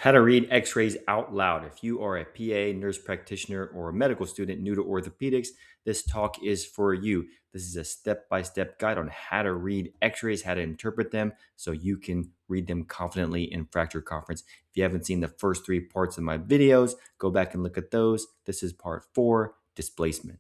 How to read x-rays out loud. If you are a PA, nurse practitioner, or a medical student new to orthopedics, this talk is for you. This is a step-by-step guide on how to read x-rays, how to interpret them, so you can read them confidently in fracture conference. If you haven't seen the first 3 parts of my videos, go back and look at those. This is part 4, displacement.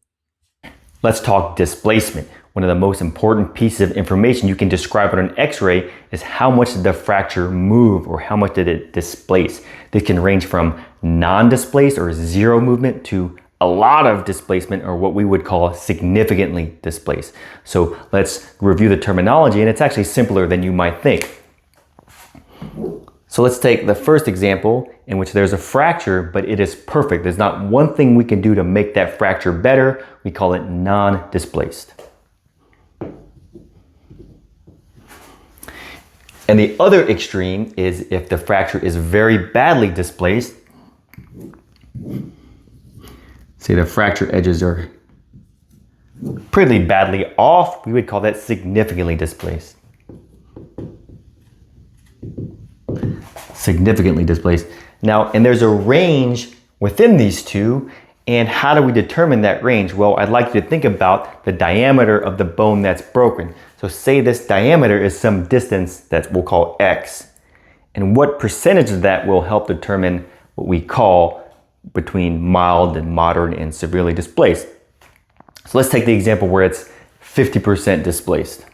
Let's talk displacement. One of the most important pieces of information you can describe on an x-ray is how much did the fracture move or how much did it displace. This can range from non-displaced or zero movement to a lot of displacement or what we would call significantly displaced. So let's review the terminology, and it's actually simpler than you might think. So let's take the first example in which there's a fracture, but it is perfect. There's not one thing we can do to make that fracture better. We call it non-displaced. And the other extreme is if the fracture is very badly displaced. Say the fracture edges are pretty badly off, we would call that significantly displaced. Significantly displaced. Now, and there's a range within these two, and how do we determine that range? Well, I'd like you to think about the diameter of the bone that's broken. So say this diameter is some distance that we'll call x, and what percentage of that will help determine what we call between mild and moderate and severely displaced. So let's take the example where it's 50% displaced.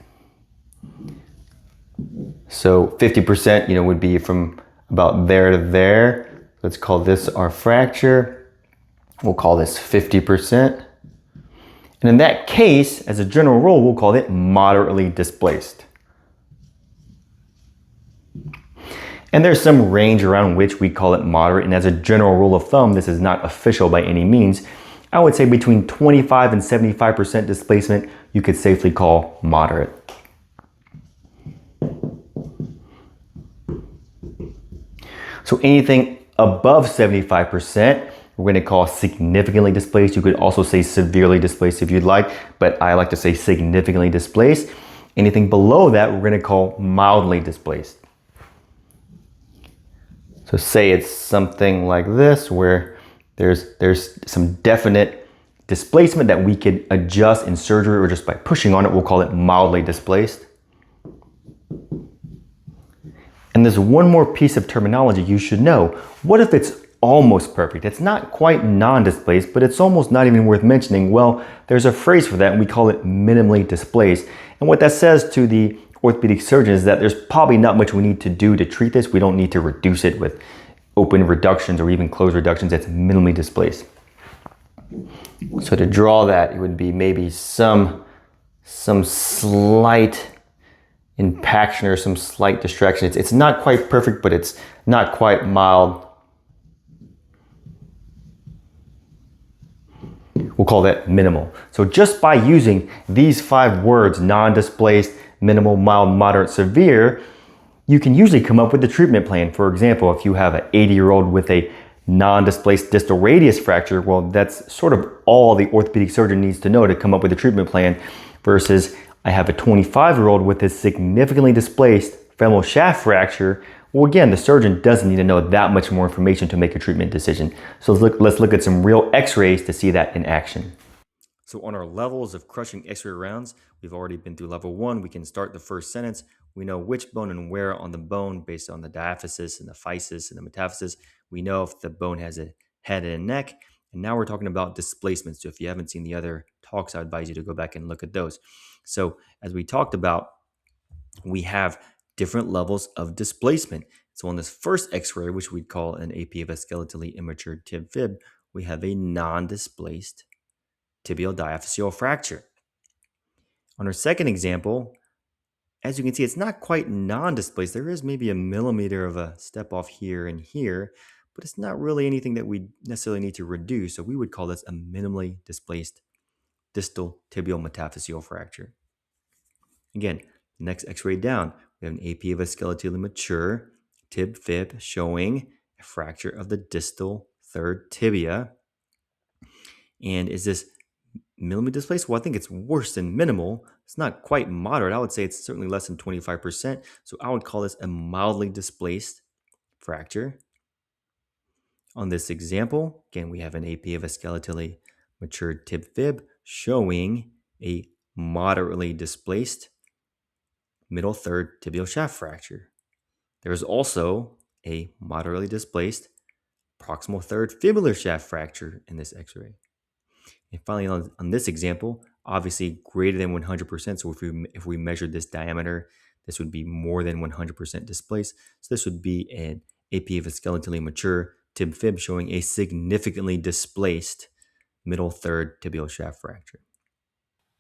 So 50%, would be from about there to there. Let's call this our fracture. We'll call this 50%. And in that case, as a general rule, we'll call it moderately displaced. And there's some range around which we call it moderate. And as a general rule of thumb, this is not official by any means. I would say between 25 and 75% displacement, you could safely call moderate. So anything above 75%, we're going to call significantly displaced. You could also say severely displaced if you'd like, but I like to say significantly displaced. Anything below that, we're going to call mildly displaced. So say it's something like this, where there's some definite displacement that we could adjust in surgery or just by pushing on it, we'll call it mildly displaced. And there's one more piece of terminology you should know. What if it's almost perfect? It's not quite non-displaced, but it's almost not even worth mentioning. Well, there's a phrase for that, and we call it minimally displaced. And what that says to the orthopedic surgeon is that there's probably not much we need to do to treat this. We don't need to reduce it with open reductions or even closed reductions. It's minimally displaced. So to draw that, it would be maybe some slight impaction or some slight distraction. It's not quite perfect, but it's not quite mild. We'll call that minimal. So just by using these 5 words, non-displaced, minimal, mild, moderate, severe, you can usually come up with a treatment plan. For example, if you have an 80-year-old with a non-displaced distal radius fracture, well, that's sort of all the orthopedic surgeon needs to know to come up with a treatment plan, versus I have a 25-year-old with a significantly displaced femoral shaft fracture. Well, again, the surgeon doesn't need to know that much more information to make a treatment decision. So let's look at some real x-rays to see that in action. So on our levels of crushing x-ray rounds, we've already been through level 1. We can start the first sentence. We know which bone and where on the bone based on the diaphysis and the physis and the metaphysis. We know if the bone has a head and a neck. And now we're talking about displacement. So if you haven't seen the other talks, I advise you to go back and look at those. So as we talked about, we have different levels of displacement. So on this first x-ray, which we'd call an AP of a skeletally immature tib fib, we have a non-displaced tibial diaphyseal fracture. On our second example, as you can see, it's not quite non-displaced. There is maybe a millimeter of a step off here and here, but it's not really anything that we necessarily need to reduce. So we would call this a minimally displaced distal tibial metaphyseal fracture. Again, next x-ray down, we have an AP of a skeletally mature tib fib showing a fracture of the distal third tibia. And is this minimally displaced? Well, I think it's worse than minimal. It's not quite moderate. I would say it's certainly less than 25%. So I would call this a mildly displaced fracture. On this example, again, we have an AP of a skeletally matured tib fib showing a moderately displaced middle third tibial shaft fracture. There is also a moderately displaced proximal third fibular shaft fracture in this x-ray. And finally, on this example, obviously greater than 100%. So if we measured this diameter, this would be more than 100% displaced. So this would be an AP of a skeletally mature tib fib showing a significantly displaced middle third tibial shaft fracture.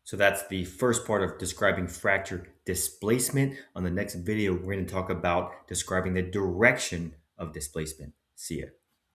So that's the first part of describing fracture displacement. On the next video, we're going to talk about describing the direction of displacement. See ya.